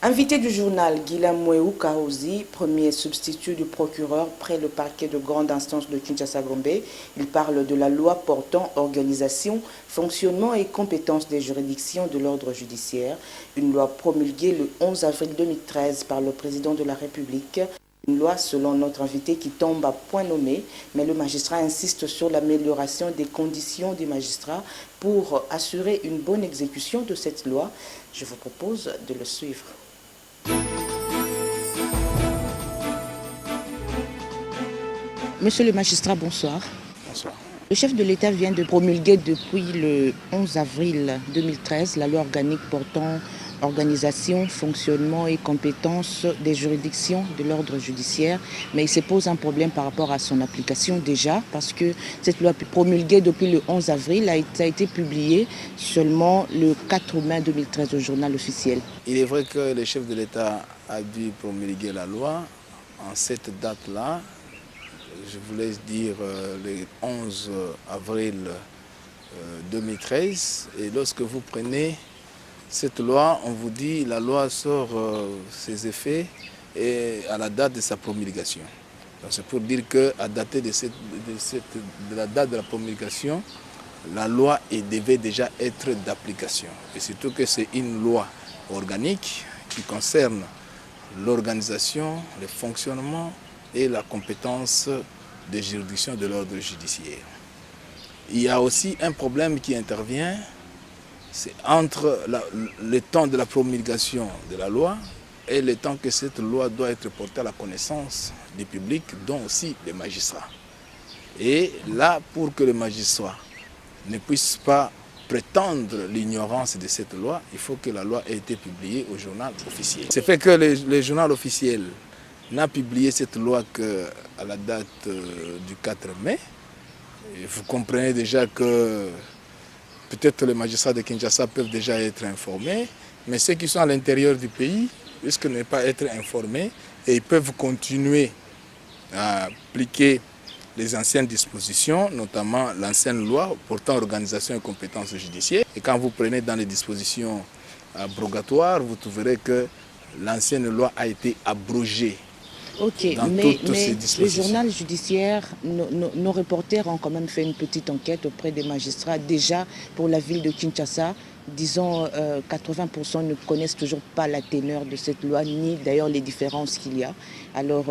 Invité du journal, Guillaume Mouéou Kaouzi, premier substitut du procureur près le parquet de grande instance de Kinshasa-Gombe, il parle de la loi portant organisation, fonctionnement et compétences des juridictions de l'ordre judiciaire, une loi promulguée le 11 avril 2013 par le président de la République. Une loi, selon notre invité, qui tombe à point nommé, mais le magistrat insiste sur l'amélioration des conditions des magistrats pour assurer une bonne exécution de cette loi. Je vous propose de le suivre. Monsieur le magistrat, bonsoir. Bonsoir. Le chef de l'État vient de promulguer depuis le 11 avril 2013 la loi organique portant organisation, fonctionnement et compétences des juridictions de l'ordre judiciaire. Mais il se pose un problème par rapport à son application déjà, parce que cette loi promulguée depuis le 11 avril a été publiée seulement le 4 mai 2013 au journal officiel. Il est vrai que le chef de l'État a dû promulguer la loi en cette date-là. Je voulais dire le 11 avril 2013. Et lorsque vous prenez cette loi, on vous dit la loi sort ses effets et à la date de sa promulgation. C'est pour dire qu'à dater de la date de la promulgation, la loi devait déjà être d'application. Et surtout que c'est une loi organique qui concerne l'organisation, le fonctionnement et la compétence des juridictions de l'ordre judiciaire. Il y a aussi un problème qui intervient, c'est entre le temps de la promulgation de la loi et le temps que cette loi doit être portée à la connaissance du public, dont aussi les magistrats. Et là, pour que les magistrats ne puissent pas prétendre l'ignorance de cette loi, il faut que la loi ait été publiée au journal officiel. C'est fait que le journal officiel n'a publié cette loi qu'à la date du 4 mai. Et vous comprenez déjà que peut-être les magistrats de Kinshasa peuvent déjà être informés, mais ceux qui sont à l'intérieur du pays risquent de ne pas être informés et ils peuvent continuer à appliquer les anciennes dispositions, notamment l'ancienne loi portant organisation et compétences judiciaires. Et quand vous prenez dans les dispositions abrogatoires, vous trouverez que l'ancienne loi a été abrogée. Ok, mais le journal judiciaire, nos reporters ont quand même fait une petite enquête auprès des magistrats. Déjà, pour la ville de Kinshasa, disons 80% ne connaissent toujours pas la teneur de cette loi, ni d'ailleurs les différences qu'il y a. Alors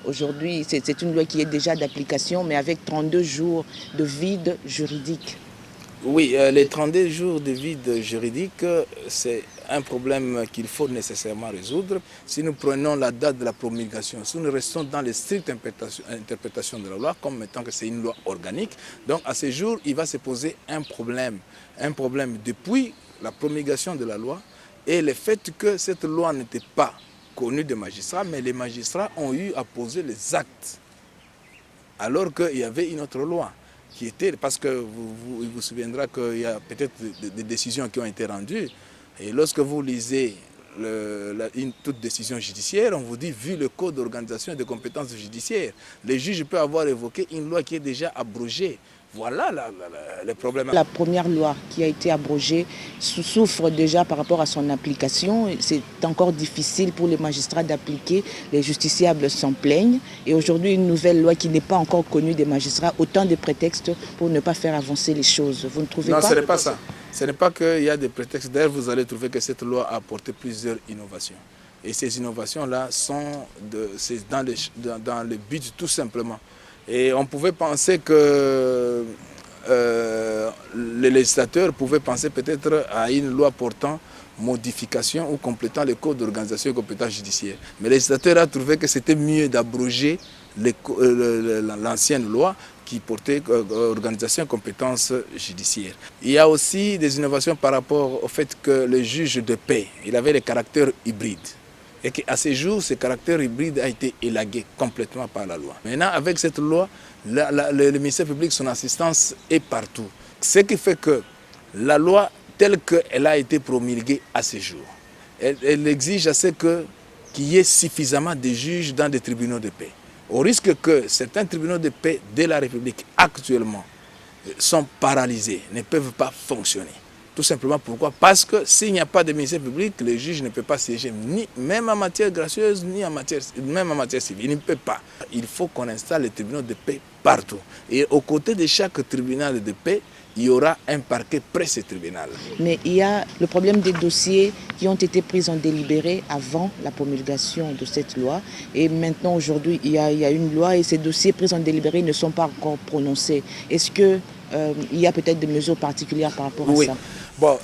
aujourd'hui, c'est une loi qui est déjà d'application, mais avec 32 jours de vide juridique. Oui, les 32 jours de vide juridique, c'est un problème qu'il faut nécessairement résoudre. Si nous prenons la date de la promulgation, si nous restons dans les strictes interprétations de la loi, comme étant que c'est une loi organique, donc à ce jour, il va se poser un problème depuis la promulgation de la loi et le fait que cette loi n'était pas connue des magistrats, mais les magistrats ont eu à poser les actes, alors qu'il y avait une autre loi. Qui était, parce que vous souviendrez qu'il y a peut-être des décisions qui ont été rendues. Et lorsque vous lisez toute décision judiciaire, on vous dit, vu le code d'organisation et de compétences judiciaires, les juges peuvent avoir évoqué une loi qui est déjà abrogée. Voilà le problème. La première loi qui a été abrogée souffre déjà par rapport à son application. C'est encore difficile pour les magistrats d'appliquer. Les justiciables s'en plaignent. Et aujourd'hui, une nouvelle loi qui n'est pas encore connue des magistrats, autant de prétextes pour ne pas faire avancer les choses. Vous ne trouvez pas? Non, ce n'est pas ça. Ce n'est pas qu'il y a des prétextes. D'ailleurs, vous allez trouver que cette loi a apporté plusieurs innovations. Et ces innovations-là sont dans le but tout simplement. Et on pouvait penser que les législateurs pouvaient penser peut-être à une loi portant modification ou complétant le code d'organisation et compétences judiciaires. Mais le législateur a trouvé que c'était mieux d'abroger l'ancienne loi qui portait organisation et compétences judiciaires. Il y a aussi des innovations par rapport au fait que le juge de paix, il avait le caractère hybride. Et qu'à ce jour, ce caractère hybride a été élagué complètement par la loi. Maintenant, avec cette loi, le ministère public, son assistance est partout. Ce qui fait que la loi, telle qu'elle a été promulguée à ce jour, elle exige à ce qu'il y ait suffisamment de juges dans des tribunaux de paix. Au risque que certains tribunaux de paix de la République actuellement sont paralysés, ne peuvent pas fonctionner. Tout simplement pourquoi? Parce que s'il n'y a pas de ministère public, le juge ne peut pas siéger, même en matière gracieuse, même en matière civile. Il ne peut pas. Il faut qu'on installe les tribunaux de paix partout. Et aux côtés de chaque tribunal de paix, il y aura un parquet près de ce tribunal. Mais il y a le problème des dossiers qui ont été pris en délibéré avant la promulgation de cette loi. Et maintenant, aujourd'hui, il y a une loi et ces dossiers pris en délibéré ne sont pas encore prononcés. Est-ce qu'il y a peut-être des mesures particulières par rapport à ça? Bon,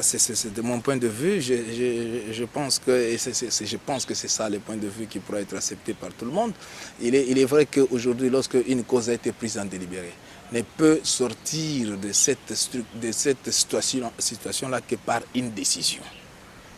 c'est de mon point de vue, je pense que c'est ça le point de vue qui pourra être accepté par tout le monde. Il est vrai qu'aujourd'hui, lorsque une cause a été prise en délibéré, ne peut sortir de cette situation-là que par une décision.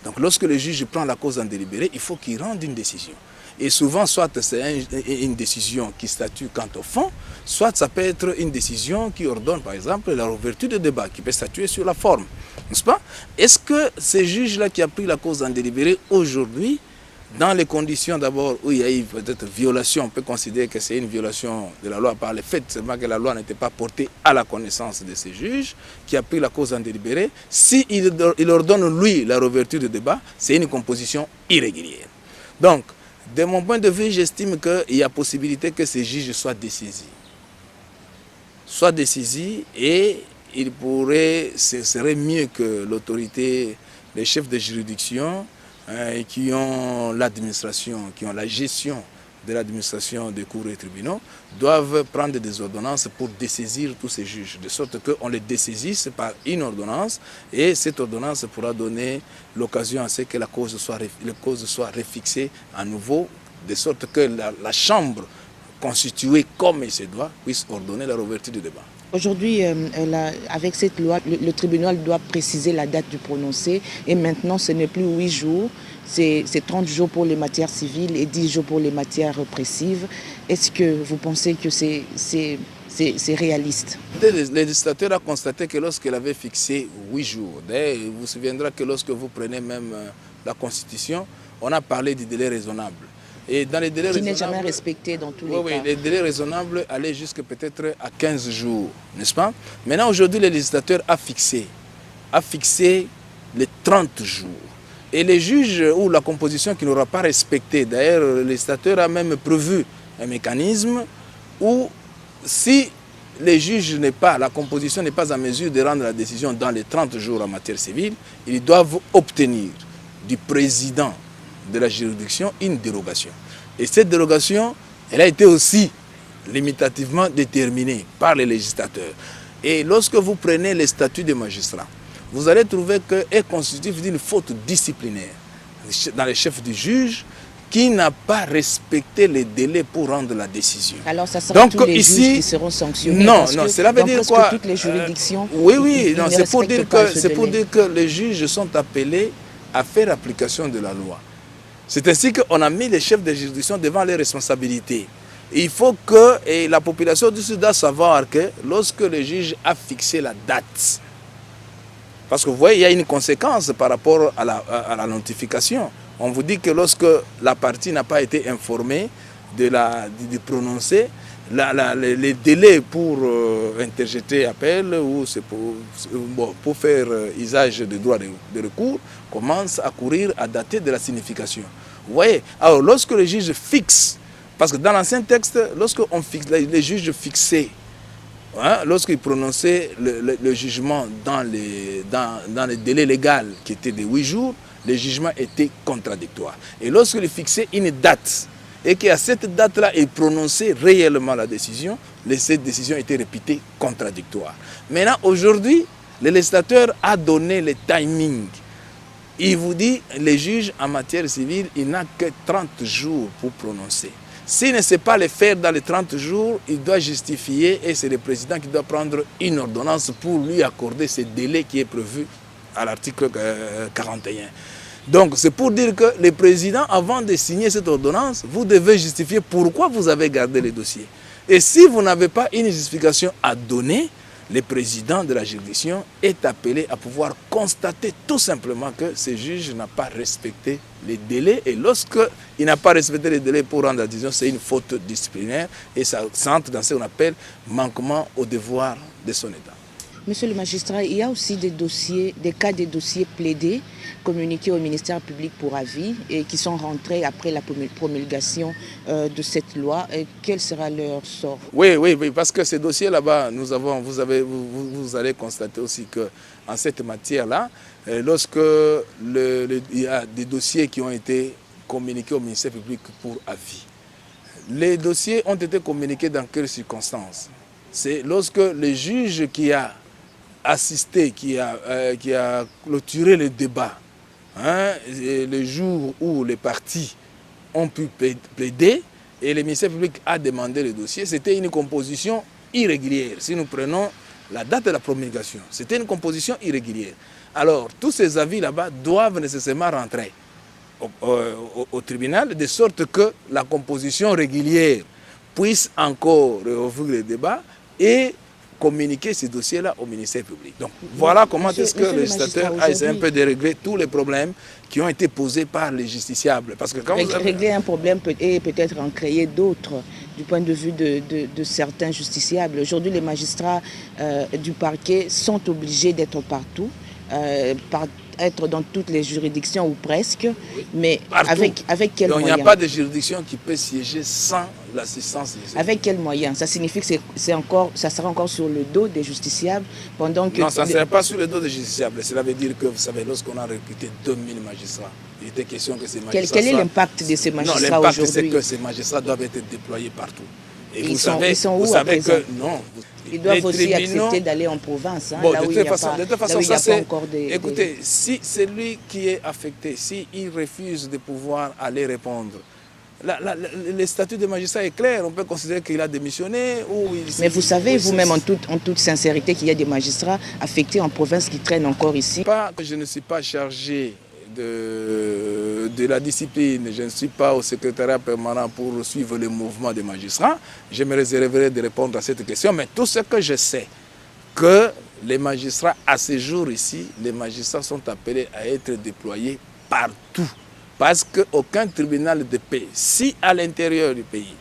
Donc lorsque le juge prend la cause en délibéré, il faut qu'il rende une décision. Et souvent, soit c'est une décision qui statue quant au fond, soit ça peut être une décision qui ordonne, par exemple, la réouverture de débat, qui peut statuer sur la forme. N'est-ce pas? Est-ce que ce juge-là qui a pris la cause en délibéré aujourd'hui, dans les conditions d'abord où il y a eu peut-être violation, on peut considérer que c'est une violation de la loi par le fait seulement que la loi n'était pas portée à la connaissance de ce juge qui a pris la cause en délibéré, s'il ordonne lui la réouverture de débat, c'est une composition irrégulière. Donc, de mon point de vue, j'estime qu'il y a possibilité que ces juges soient dessaisis. Et ce serait mieux que l'autorité, les chefs de juridiction qui ont l'administration, qui ont la gestion de l'administration des cours et tribunaux, doivent prendre des ordonnances pour dessaisir tous ces juges, de sorte qu'on les dessaisisse par une ordonnance, et cette ordonnance pourra donner l'occasion à ce que la cause soit refixée à nouveau, de sorte que la chambre constituée comme il se doit puisse ordonner la réouverture du débat. Aujourd'hui, avec cette loi, le tribunal doit préciser la date du prononcé et maintenant ce n'est plus 8 jours, c'est 30 jours pour les matières civiles et 10 jours pour les matières répressives. Est-ce que vous pensez que c'est réaliste? Le législateur a constaté que lorsqu'il avait fixé 8 jours, vous vous souviendrez que lorsque vous prenez même la Constitution, on a parlé du délai raisonnable. Et dans les délais qui n'est jamais respecté dans tous les cas. Oui, les délais raisonnables allaient jusqu'à peut-être à 15 jours, n'est-ce pas? Maintenant, aujourd'hui, le législateur a fixé les 30 jours. Et les juges ou la composition qui n'aura pas respecté, d'ailleurs, le législateur a même prévu un mécanisme où si les juges la composition n'est pas en mesure de rendre la décision dans les 30 jours en matière civile, ils doivent obtenir du président de la juridiction une dérogation. Et cette dérogation, elle a été aussi limitativement déterminée par les législateurs. Et lorsque vous prenez les statuts des magistrats, vous allez trouver qu'elle est constituée d'une faute disciplinaire dans les chefs du juge qui n'a pas respecté les délais pour rendre la décision. Alors ça sera tous les juges qui seront sanctionnés? Non, cela veut dire quoi? Toutes les juridictions. Oui, c'est pour dire que les juges sont appelés à faire application de la loi. C'est ainsi qu'on a mis les chefs de juridiction devant les responsabilités. Il faut que la population du Sud doit savoir que lorsque le juge a fixé la date, parce que vous voyez, il y a une conséquence par rapport à la notification. On vous dit que lorsque la partie n'a pas été informée du prononcé, les délais pour interjeter appel ou pour faire usage des droits de recours commencent à courir à dater de la signification. Vous voyez, alors lorsque le juge fixe, parce que dans l'ancien texte, lorsque les juges fixaient, lorsqu'ils prononçaient le jugement dans les délais légaux qui étaient de 8 jours, le jugement était contradictoire. Et lorsqu'ils fixaient une date, et qu'à cette date-là, il prononçait réellement la décision, cette décision était réputée contradictoire. Maintenant, aujourd'hui, le législateur a donné le timing. Il vous dit, les juges en matière civile, il n'a que 30 jours pour prononcer. S'il ne sait pas le faire dans les 30 jours, il doit justifier et c'est le président qui doit prendre une ordonnance pour lui accorder ce délai qui est prévu à l'article 41. Donc, c'est pour dire que le président, avant de signer cette ordonnance, vous devez justifier pourquoi vous avez gardé le dossier. Et si vous n'avez pas une justification à donner, le président de la juridiction est appelé à pouvoir constater tout simplement que ce juge n'a pas respecté les délais. Et lorsqu'il n'a pas respecté les délais pour rendre la décision, c'est une faute disciplinaire et ça entre dans ce qu'on appelle manquement au devoir de son État. Monsieur le magistrat, il y a aussi des dossiers, des dossiers plaidés, communiqués au ministère public pour avis et qui sont rentrés après la promulgation de cette loi. Et quel sera leur sort? Oui, parce que ces dossiers là-bas, vous allez constater aussi qu'en cette matière-là, lorsque il y a des dossiers qui ont été communiqués au ministère public pour avis, les dossiers ont été communiqués dans quelles circonstances? C'est lorsque le juge qui a assisté, qui a clôturé le débat, le jour où les partis ont pu plaider et le ministère public a demandé le dossier, c'était une composition irrégulière. Si nous prenons la date de la promulgation, c'était une composition irrégulière. Alors, tous ces avis là-bas doivent nécessairement rentrer au tribunal, de sorte que la composition régulière puisse encore ouvrir le débat et communiquer ces dossiers-là au ministère public. Donc voilà comment est-ce que le législateur a essayé un peu de régler tous les problèmes qui ont été posés par les justiciables. Parce que quand régler un problème et peut-être en créer d'autres du point de vue de certains justiciables. Aujourd'hui, les magistrats du parquet sont obligés d'être partout, être dans toutes les juridictions ou presque, mais avec quels moyens? Il n'y a pas de juridiction qui peut siéger sans l'assistance des autres. Avec quels moyens? Ça signifie que ça sera encore sur le dos des justiciables pendant que... Non, ça ne sera pas sur le dos des justiciables. Cela veut dire que, vous savez, lorsqu'on a recruté 2000 magistrats, il était question que ces magistrats... Quel est l'impact de ces magistrats aujourd'hui? Non, l'impact, c'est que ces magistrats doivent être déployés partout. Et ils sont où à présent? Ils doivent aussi accepter d'aller en province, bon, là où il n'y a pas encore Écoutez, si c'est lui qui est affecté, s'il refuse de pouvoir aller répondre, le statut de magistrat est clair, on peut considérer qu'il a démissionné ou Mais vous savez vous-même en toute sincérité qu'il y a des magistrats affectés en province qui traînent encore ici? Pas que je ne suis pas chargé de la discipline, je ne suis pas au secrétariat permanent pour suivre le mouvement des magistrats. Je me réserverai de répondre à cette question, mais tout ce que je sais, que les magistrats, à ce jour ici, les magistrats sont appelés à être déployés partout. Parce qu'aucun tribunal de paix, si à l'intérieur du pays,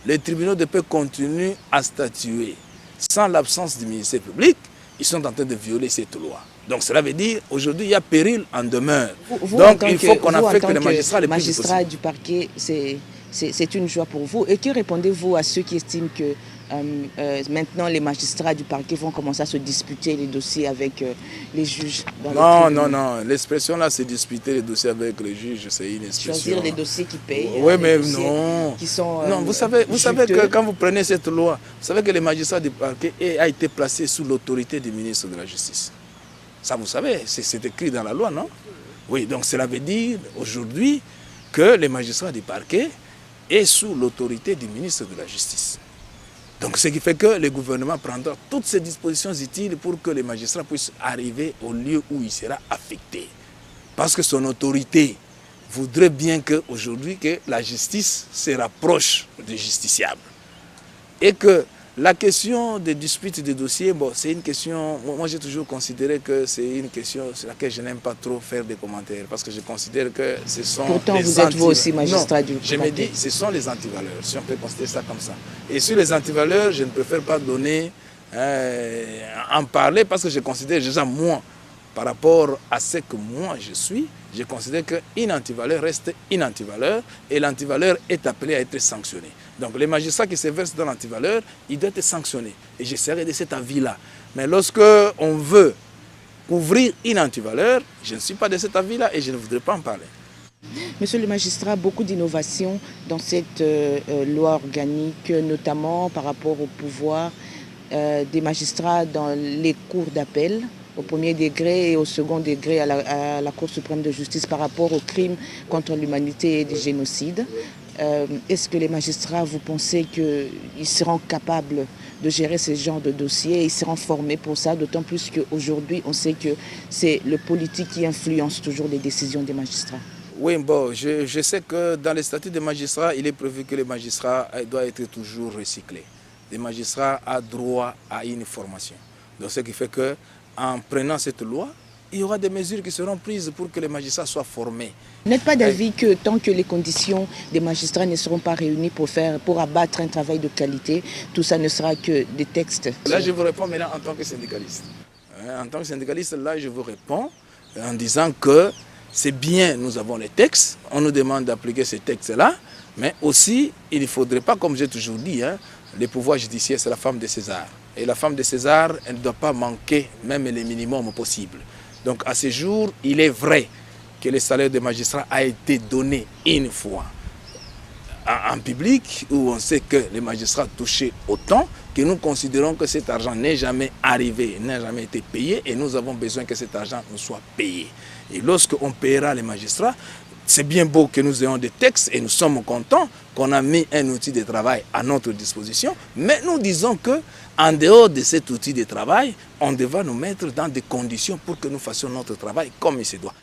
les tribunaux de paix continuent à statuer sans l'absence du ministère public, ils sont en train de violer cette loi. Donc cela veut dire aujourd'hui il y a péril en demeure. Donc il faut qu'on affecte les magistrats les plus possible. Magistrats du parquet, c'est une joie pour vous. Et que répondez-vous à ceux qui estiment que maintenant les magistrats du parquet vont commencer à se disputer les dossiers avec les juges? Non. L'expression là, c'est disputer les dossiers avec les juges, c'est une expression. Choisir les dossiers qui payent. Oui, mais non. Qui sont, non, vous savez que quand vous prenez cette loi, vous savez que les magistrats du parquet a été placé sous l'autorité du ministre de la Justice. Ça, vous savez, c'est écrit dans la loi, non? Oui, donc cela veut dire aujourd'hui que les magistrats du parquet est sous l'autorité du ministre de la Justice. Donc ce qui fait que le gouvernement prendra toutes ces dispositions utiles pour que les magistrats puissent arriver au lieu où il sera affecté. Parce que son autorité voudrait bien qu'aujourd'hui que la justice se rapproche des justiciables. Et que la question des disputes des dossiers, bon, c'est une question, moi j'ai toujours considéré que c'est une question sur laquelle je n'aime pas trop faire des commentaires, parce que je considère que ce sont Pourtant, vous êtes vous aussi magistrat du je me dis, ce sont les antivaleurs, si on peut considérer ça comme ça. Et sur les antivaleurs, je ne préfère pas donner, en parler, parce que je considère déjà moi, par rapport à ce que moi je suis, je considère qu'une antivaleur reste une antivaleur et l'antivaleur est appelé à être sanctionné. Donc les magistrats qui se versent dans l'antivaleur, ils doivent être sanctionnés. Et je serai de cet avis-là. Mais lorsque on veut couvrir une antivaleur, je ne suis pas de cet avis-là et je ne voudrais pas en parler. Monsieur le magistrat, beaucoup d'innovations dans cette loi organique, notamment par rapport au pouvoir des magistrats dans les cours d'appel, au premier degré et au second degré à la Cour suprême de justice par rapport aux crimes contre l'humanité et des génocides. Est-ce que les magistrats, vous pensez qu'ils seront capables de gérer ce genre de dossiers? Ils seront formés pour ça, d'autant plus qu'aujourd'hui, on sait que c'est le politique qui influence toujours les décisions des magistrats. Oui, bon, je sais que dans les statuts des magistrats, il est prévu que les magistrats doivent être toujours recyclés. Les magistrats ont droit à une formation. Donc, ce qui fait qu'en prenant cette loi, il y aura des mesures qui seront prises pour que les magistrats soient formés. Vous n'êtes pas d'avis que tant que les conditions des magistrats ne seront pas réunies pour abattre un travail de qualité, tout ça ne sera que des textes? Là, je vous réponds maintenant en tant que syndicaliste. En tant que syndicaliste, là, je vous réponds en disant que c'est bien, nous avons les textes, on nous demande d'appliquer ces textes-là, mais aussi, il ne faudrait pas, comme j'ai toujours dit, le pouvoir judiciaire, c'est la femme de César. Et la femme de César, elle ne doit pas manquer même les minimums possibles. Donc à ce jour, il est vrai que le salaire des magistrats a été donné une fois en public, où on sait que les magistrats touchaient autant, que nous considérons que cet argent n'est jamais arrivé, n'a jamais été payé, et nous avons besoin que cet argent nous soit payé. Et lorsqu'on paiera les magistrats, c'est bien beau que nous ayons des textes et nous sommes contents qu'on a mis un outil de travail à notre disposition, mais nous disons qu'en dehors de cet outil de travail, on devra nous mettre dans des conditions pour que nous fassions notre travail comme il se doit.